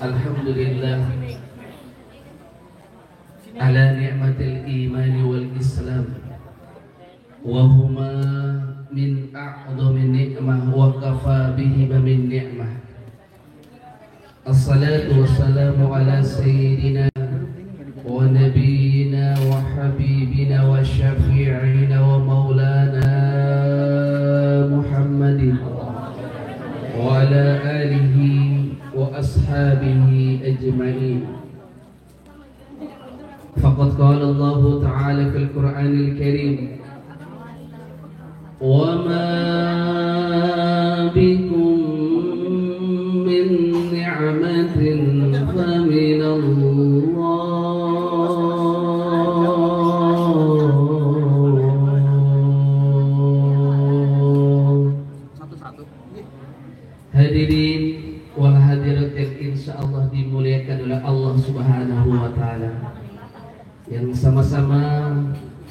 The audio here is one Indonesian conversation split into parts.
Alhamdulillah ala ni'matil iman wal islam wa huma min a'dhamin ni'mah wa kafa bihi min ni'mah. Assalatu wassalamu ala sayyidina wa nabiyyina wa habibina wa syafi'ina wa maulana Muhammadin wa ala alihi wa ashabihi ajma'in. Faqad qala Allah Ta'ala fil Qur'anil Karim, wa ma bikum min ni'matin fa min Allah. Hadirin wal hadirat yang insyaallah dimuliakan oleh Allah Subhanahu wa taala, yang sama-sama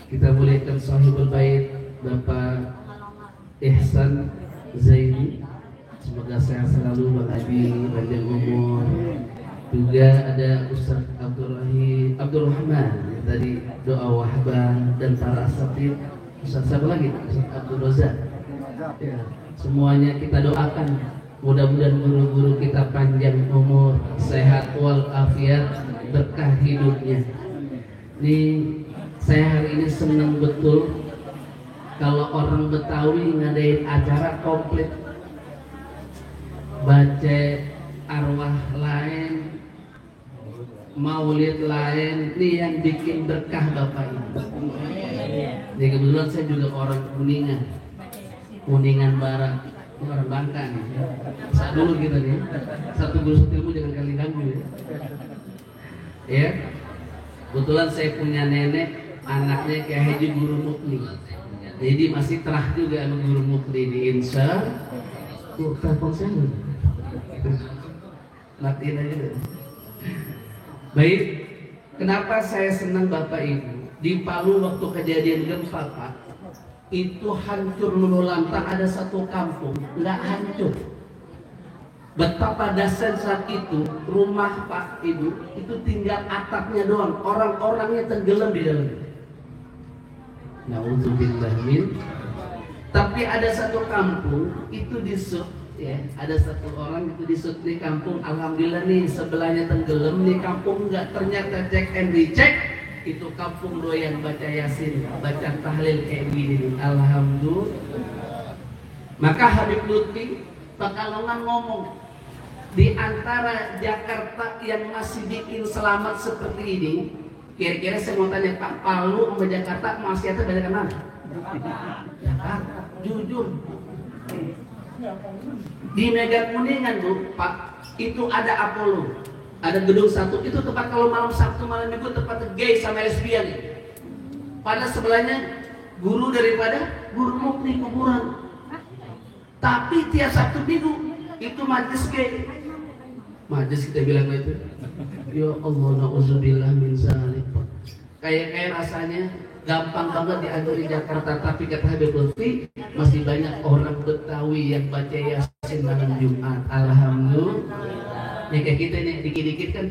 kita muliakan sahibul bait Bapak Ihsan Zaini, semoga sehat selalu Bang Adi, panjang umur. Juga ada Ustaz Abdul Rahman yang tadi doa wahbah, dan para asatid. Ustaz siapa lagi? Ustaz Abdul Razak. Ya, semuanya kita doakan mudah-mudahan guru-guru kita panjang umur, sehat walafiat, berkah hidupnya. Nih, saya hari ini senang betul kalau orang Betawi ngadain acara komplit, baca arwah lain, maulid lain. Nih yang bikin berkah Bapak Ibu. Nih kebetulan saya juga orang Kuningan Barat, orang Bangka nih. Saat dulu kita nih, satu guru ilmu jangan kali ganggu ya. Ya, kebetulan saya punya nenek, anaknya kayak Haji Guru Mukni. Jadi masih terah juga sama Guru Mukni di Insya. Telepon saya matiin aja deh. Baik, kenapa saya senang Bapak Ibu? Di Palu waktu kejadian gempa Pak, itu hancur melulantang, ada satu kampung nggak hancur. Betapa dahsyat saat itu, rumah Pak Ibu itu tinggal atapnya doang, orang-orangnya tenggelam di dalamnya. Nauzubillah min. Tapi ada satu kampung itu disut, ya, ada satu orang itu disut di kampung. Alhamdulillah nih sebelahnya tenggelam, nih kampung nggak, ternyata cek and recheck. Itu kampung doyan baca Yasin, baca tahlil kayak gini. Alhamdulillah. Maka Habib Lutfi Pekalongan ngomong, di antara Jakarta yang masih bikin selamat seperti ini, kira-kira saya mau tanya Pak, Palu sama Jakarta masih ada beda mana? Jakarta, jujur. Di Mega Kuningan Bu, Pak, itu ada Apollo. Ada gedung satu, itu tempat kalau malam Sabtu, malam Minggu tempat gay sama lesbian. Pada sebelahnya guru daripada Guru Mukni kuburan. Tapi tiap Sabtu Minggu itu majlis gay. Majlis kita bilang itu. Ya Allah, na'udzubillah min zalik. Kayak rasanya gampang banget diatur di Jakarta, tapi kata Habib Lutfi masih banyak orang Betawi yang baca Yasin malam Jumat. Alhamdulillah. Ya kayak kita nih dikit-dikit kan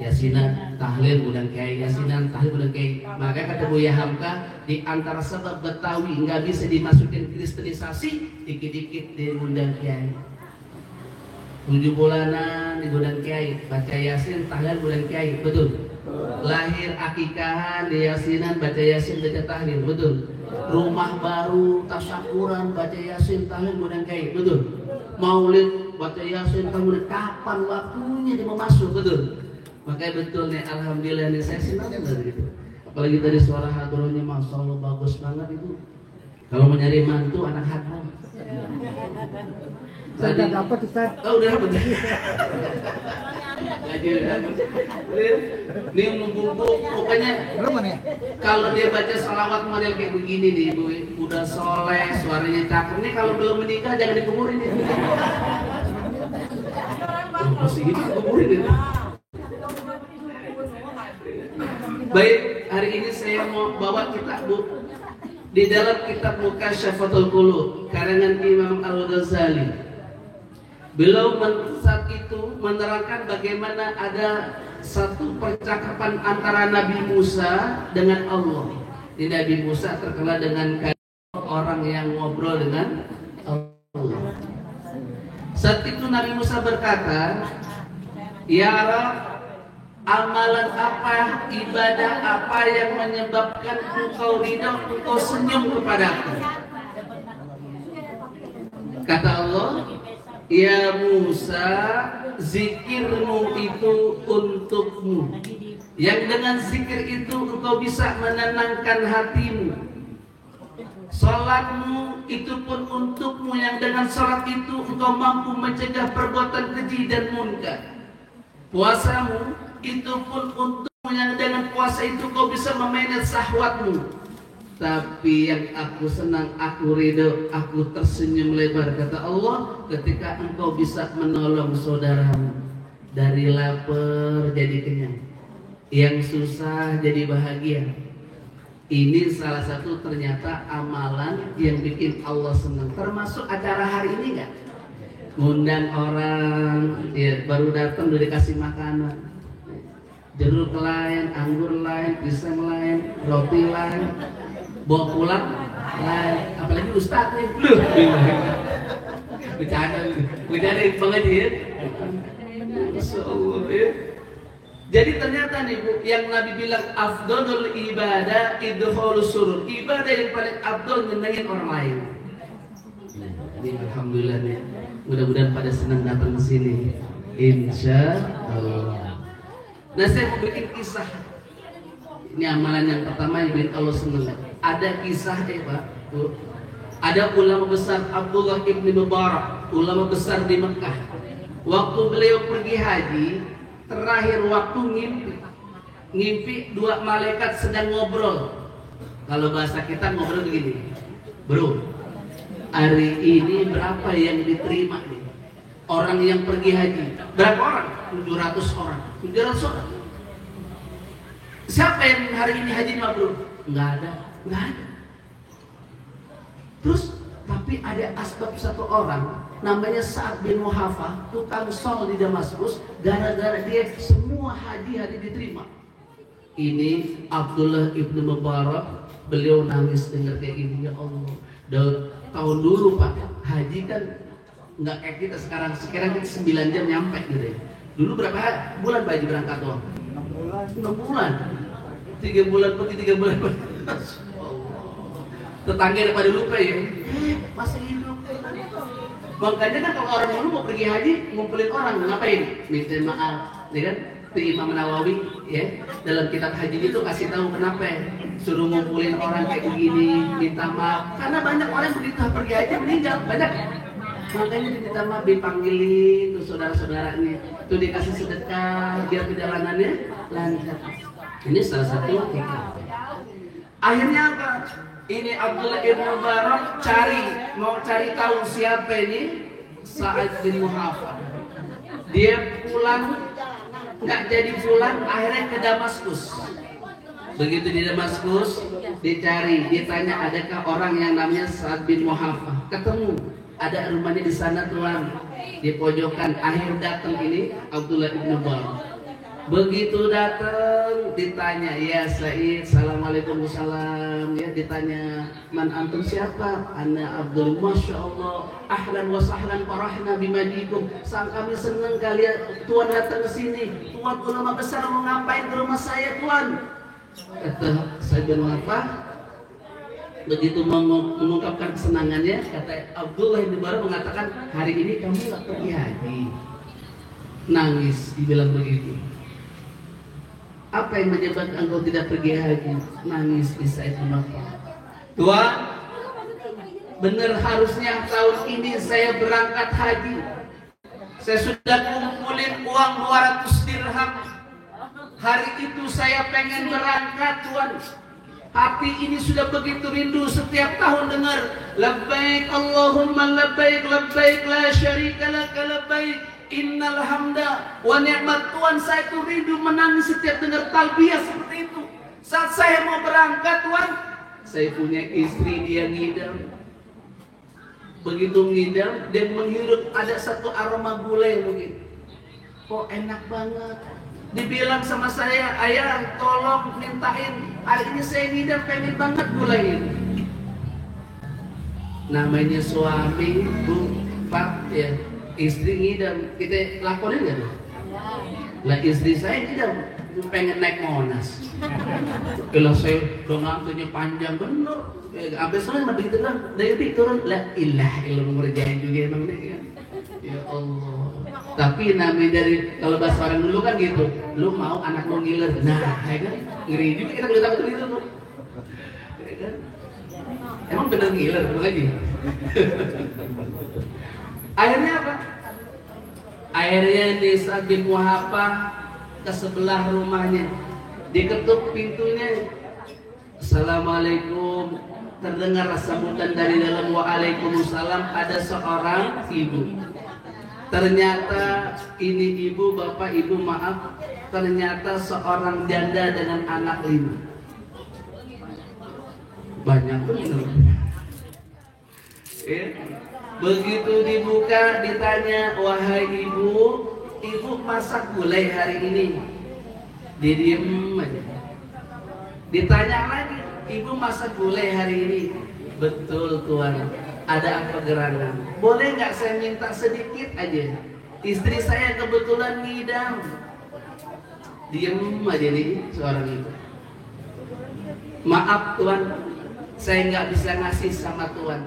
Yasinan, tahlil, bulan kiai, Yasinan, tahlil, bulan kiai. Maka kata Buya Hamka, di antara sebab Betawi nggak bisa dimasukin kristenisasi, dikit-dikit di bulan kiai. 7 bulanan di bulan kiai, baca Yasin, tahlil, bulan kiai, betul. Lahir akikahan di Yasinan, baca Yasin, baca tahlil, betul. Rumah baru, tasyakuran, baca Yasin, tahlil, bulan kiai, betul. Maulid, baca Yasin, tahlil, kapan waktunya dia mau masuk, betul. Makanya betul nih, alhamdulillah nih saya senang gitu. Apalagi tadi suara hadrohnya Masya Allah bagus banget itu. Kalau mau nyari mantu anak hadroh. Sudah dapat Ustaz. Oh udah dapat. Nih nunggu pokoknya. Kalau dia baca salawat model kayak begini nih ibu, udah soleh, suaranya cakep. Nih kalau belum menikah jangan dikuburin ya. Masih gitu kuburin ya. Baik, hari ini saya mau bawa kitab Bu. Di dalam kitab Mukasyafatul Qulub karangan Imam Al-Ghazali. Beliau saat itu menerangkan bagaimana ada satu percakapan antara Nabi Musa dengan Allah. Di Nabi Musa terkenal dengan orang yang ngobrol dengan Allah. Saat itu Nabi Musa berkata, "Ya Rab, amalan apa, ibadah apa yang menyebabkan engkau ridha, engkau senyum kepadaku?" Kata Allah, "Ya Musa, zikirmu itu untukmu, yang dengan zikir itu engkau bisa menenangkan hatimu. Salatmu itu pun untukmu, yang dengan salat itu engkau mampu mencegah perbuatan keji dan munkar. Puasamu itu pun untukmu, yang dengan puasa itu kau bisa memanage syahwatmu. Tapi yang aku senang, aku ridho, aku tersenyum lebar," kata Allah, "ketika engkau bisa menolong saudaramu dari lapar jadi kenyang, yang susah jadi bahagia." Ini salah satu ternyata amalan yang bikin Allah senang. Termasuk acara hari ini enggak? Ngundang orang, ya, baru datang udah dikasih makanan. Jeruk lain, anggur lain, pisang lain, roti lain, bawa pulang lain. Apalagi ustadz nih, bercanda banget ya. Masya Allah ya. Jadi ternyata nih Bu, yang Nabi bilang afdalul ibadah idkhulus surur. Ibadah yang paling afdal nyenengin orang lain. Ini alhamdulillah nih. Mudah-mudahan pada senang datang ke sini. Insya Allah. Nah, saya mau bikin kisah. Ini amalan yang pertama yang bikin Allah senang. Ada kisah Pak. Bu. Ada ulama besar Abdullah ibn Mubarak, ulama besar di Mekah. Waktu beliau pergi haji, terakhir waktu ngimpi dua malaikat sedang ngobrol. Kalau bahasa kita ngobrol begini, "Bro, hari ini berapa yang diterima nih? Orang yang pergi haji berapa orang? 700 orang. 700 orang. Siapa yang hari ini haji mah bro?" Nggak ada. Terus tapi ada asbab satu orang namanya Sa'ad bin Muhafah, tukang sol di Damaskus. Gara-gara dia semua haji diterima. Ini Abdullah ibnu Mubarak, beliau nangis dengar kayak gini, "Ya Allah, tahun dulu Pak haji kan nggak kayak kita sekarang kita 9 jam nyampe gitu ya. Dulu berapa bulan Pak haji berangkat tuh? 6 bulan. 3 bulan pergi, 3 bulan pergi. Tetangga pada lupa ya, masih hidup. Makanya kan kalau orang dulu mau pergi haji, ngumpulin orang, ngapain? Minta maaf, ya kan? Di Imam Nawawi, ya, dalam kitab haji itu kasih tahu kenapa suruh ngumpulin orang kayak begini, minta maaf. Karena banyak orang begitu pergi haji meninggal, banyak. Makanya minta maaf, dipanggilin tuh saudara-saudaranya, tuh dikasih sedekah biar perjalanannya lancar. Ini salah satu hikmah. Akhirnya apa? Ini Abdullah ibn Mubarak mau cari tahu siapa ini Sa'ad bin Muhafah. Dia pulang, nggak jadi pulang, akhirnya ke Damaskus. Begitu di Damaskus, ditanya adakah orang yang namanya Sa'ad bin Muhafah. Ketemu, ada rumahnya di sana tuan, di pojokan. Akhir datang ini Abdullah ibn Mubarak. Begitu datang ditanya, "Ya Said, assalamualaikum salam." Ya ditanya, "Man antum siapa?" "Ana Abdul." "Masya Allah, ahlan wa sahlan farahna bimajikum." "Sang kami senang kalian tuan datang ke sini. Tuan ulama besar mau ngapain ke rumah saya tuan?" Kata Said bin Muhafah. Begitu mengungkapkan kesenangannya, kata Abdullah bin Mubarak mengatakan, "Hari ini kamu nggak pergi haji." Nangis, dibilang begitu. "Apa yang menyebabkan engkau tidak pergi haji?" Nangis di Said bin Muhafah. "Tuan, benar harusnya tahun ini saya berangkat haji. Saya sudah kumpulin uang 200 dirham. Hari itu saya pengen berangkat tuan. Hati ini sudah begitu rindu, setiap tahun dengar labbaik Allahumma labbaik labbaik la syarika laka labbaik innal hamda wa ni'mat." Tuan, saya itu rindu menangis setiap dengar talbiyah seperti itu. Saat saya mau berangkat tuan, saya punya istri, dia ngidam. Begitu ngidam, dia menghirup ada satu aroma gulai mungkin. kok enak banget. Dibilang sama saya, ayah tolong mintain, hari ini saya ngidam pengen banget gulai ini. Namanya suami, bu, pak, ya, istri ngidam, kita lakonin gak tuh? Lah istri saya ngidam, pengen naik Monas. Kalau saya udah ngantunya panjang bener, sampai sore mah begitu kan, dari turun, la ilah ilmu ngerjain juga emang deh kan. Ya Allah. Tapi namanya dari kalau bahasa orang dulu kan gitu, lu mau anak lu ngiler, nah, ya kan, ngeri juga kita ngeliat betul itu tuh. Ya kan? Emang bener ngiler betul lagi. Akhirnya apa? Akhirnya di saat bin Wahafah ke sebelah rumahnya, diketuk pintunya. Assalamualaikum. Terdengar sambutan dari dalam. Waalaikumsalam. Ada seorang ibu. Ternyata ini ibu, bapak, ibu maaf. Ternyata seorang janda dengan anak 5. Banyak benar. Ya. Begitu dibuka, ditanya, wahai ibu, ibu masak gulai hari ini? Dia diem aja. Ditanya lagi, ibu masak gulai hari ini? Betul tuan. Ada apa gerangan? Boleh nggak saya minta sedikit aja? Istri saya kebetulan ngidam. Diem aja nih seorang ibu. Maaf tuan, saya nggak bisa ngasih sama tuan.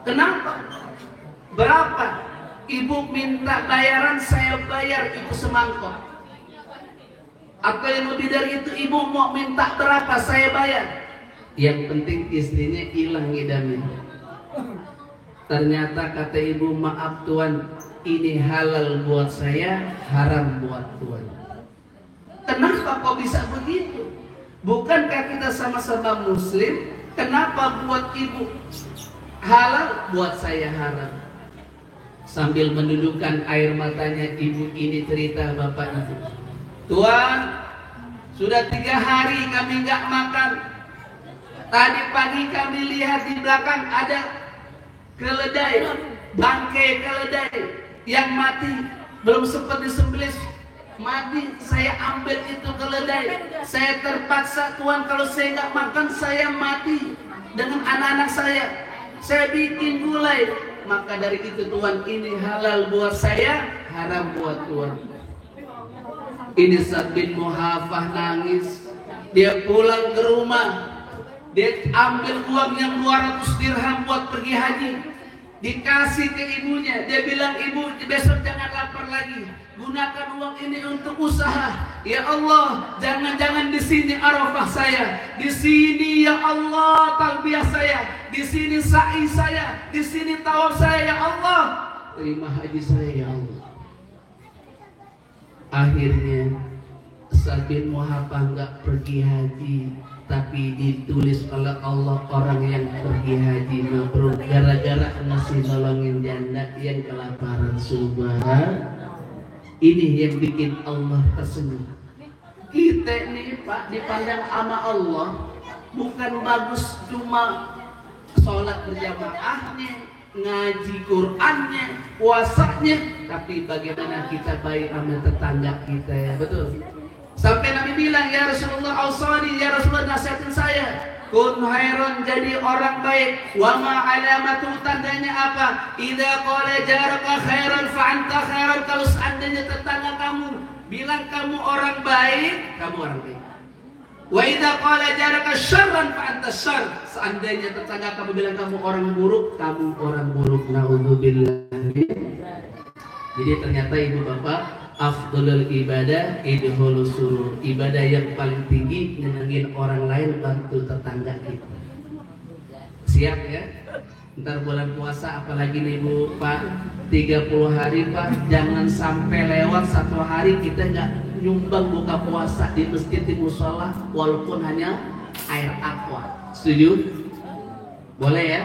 Kenapa? Berapa? Ibu minta bayaran, saya bayar itu semangkok. Atau yang lebih dari itu, ibu mau minta berapa, saya bayar. Yang penting istrinya hilang ngidamnya. Ternyata kata ibu, maaf tuan, ini halal buat saya, haram buat tuan. Kenapa kok bisa begitu? Bukankah kita sama-sama muslim? Kenapa buat ibu halal, buat saya haram? Sambil menundukkan air matanya, ibu ini cerita bapak itu. Tuan, sudah 3 hari kami nggak makan. Tadi pagi kami lihat di belakang ada keledai, bangkai keledai yang mati, belum sempat disembelih, mati. Saya ambil itu keledai. Saya terpaksa tuan, kalau saya nggak makan saya mati dengan anak-anak saya. Saya bikin gulai. Maka dari itu tuan, ini halal buat saya, haram buat tuan. Ini Sa'd bin Muhafah nangis. Dia pulang ke rumah, dia ambil uang yang 200 dirham buat pergi haji, dikasih ke ibunya. Dia bilang, ibu besok jangan lapar lagi, gunakan uang ini untuk usaha. Ya Allah, jangan-jangan di sini Arafah saya, di sini ya Allah talbiyah saya, di sini sa'i saya, di sini tawaf saya. Ya Allah, terima haji saya ya Allah. Akhirnya Sa'd bin Muhafah nggak pergi haji, tapi ditulis oleh Allah orang yang pergi haji mabrur gara-gara ngasih nolongin janda yang kelaparan. Subhanallah. Ini yang bikin Allah tersenyum. Kita nih Pak, dipandang sama Allah bukan bagus cuma sholat berjamaahnya, ngaji Qur'annya, puasanya, tapi bagaimana kita baik sama tetangga kita, ya betul. Sampai Nabi bilang, ya Rasulullah awsani, ya Rasulullah nasihatin saya, kun khairan, jadi orang baik. Wa ma alamatu, tandanya apa? Idza qala jaraka khairan fa anta khairan. Kalau seandainya tetangga kamu bilang kamu orang baik, kamu orang baik. Wa idza qala jaraka syarran fa anta syarr. Seandainya tetangga kamu bilang kamu orang buruk, kamu orang buruk. Naudzubillah. Jadi ternyata ibu bapak, afdalul ibadah idhulus surur. Ibadah yang paling tinggi nyenengin orang lain, bantu tetangga kita. Siap ya? Ntar bulan puasa apalagi nih Bu Pak, 30 hari Pak, jangan sampai lewat 1 hari kita nggak nyumbang buka puasa di masjid, di musola, walaupun hanya air aqua. Setuju? Boleh ya?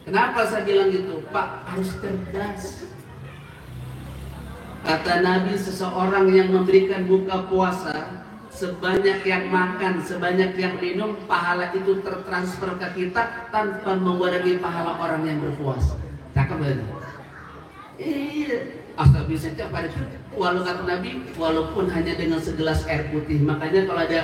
Kenapa saya bilang gitu? Pak, harus cerdas. Kata Nabi, seseorang yang memberikan buka puasa, sebanyak yang makan, sebanyak yang minum, pahala itu tertransfer ke kita tanpa mengurangi pahala orang yang berpuasa. Cakep banget. Iya. Astagfirullahaladzim pada walau kata Nabi, walaupun hanya dengan segelas air putih. Makanya kalau ada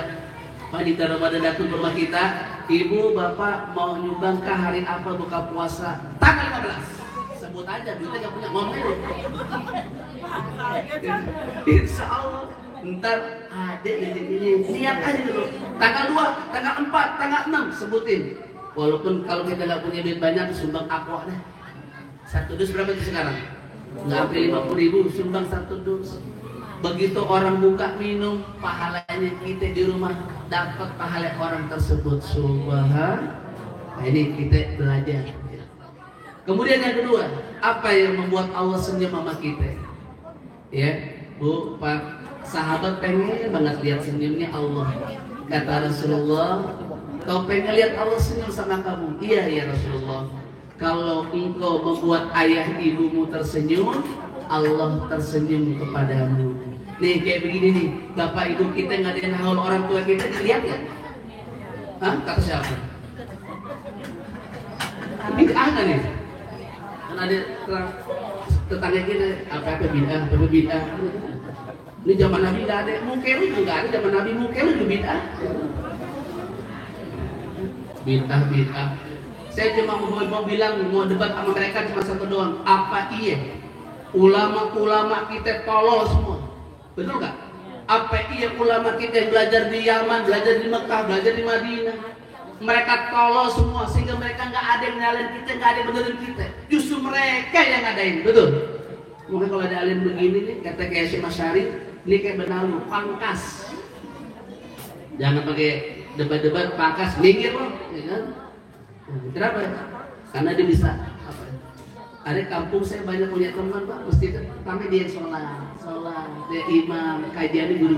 panitia Ramadan datang ke rumah kita, ibu bapak mau nyumbangkah hari apa buka puasa? Tanggal 15. Sebut aja, duitnya gak punya, ngomong dulu. Insya Allah ntar ada ini lihat aja dulu. Tanggal 2, tanggal 4, tanggal 6 sebutin. Walaupun kalau kita gak punya duit banyak, sumbang aqua deh. 1 dus berapa itu sekarang? Nggak sampai 50.000, sumbang 1 dus. Begitu orang buka minum, pahalanya kita di rumah dapat pahala orang tersebut. Subhan. Nah, ini kita belajar. Kemudian yang kedua, apa yang membuat Allah senyum sama kita? Ya, Bu, Pak, sahabat pengen banget lihat senyumnya Allah. Kata Rasulullah, kau pengen lihat Allah senyum sama kamu? Iya ya Rasulullah. Kalau engkau membuat ayah ibumu tersenyum, Allah tersenyum kepadamu. Nih kayak begini nih, bapak ibu kita ngadain haul orang tua kita, lihat ya? Hah? Kata siapa? Ini ada nih. Kan ada tetangga kita, apa bid'ah. Ini zaman Nabi nggak ada, mungkin juga nggak ada zaman Nabi, mungkin juga bid'ah. Bid'ah. Saya cuma mau bilang, mau debat sama mereka cuma satu doang. Apa iya ulama-ulama kita tolol semua? Betul nggak? Apa iya ulama kita yang belajar di Yaman, belajar di Mekah, belajar di Madinah, mereka tolol semua sehingga mereka nggak ada yang nyalain kita, nggak ada yang benerin kita. Justru mereka yang ngadain, betul? Mungkin kalau ada alim begini nih, kata kayak Syekh Masyari, ini kayak benalu, pangkas. Jangan pakai debat-debat, pangkas, minggir loh, ya kan? Kenapa? Karena dia bisa apa? Ada kampung saya banyak punya teman Pak, mesti kami dia yang sholat, dia imam, kajiannya guru.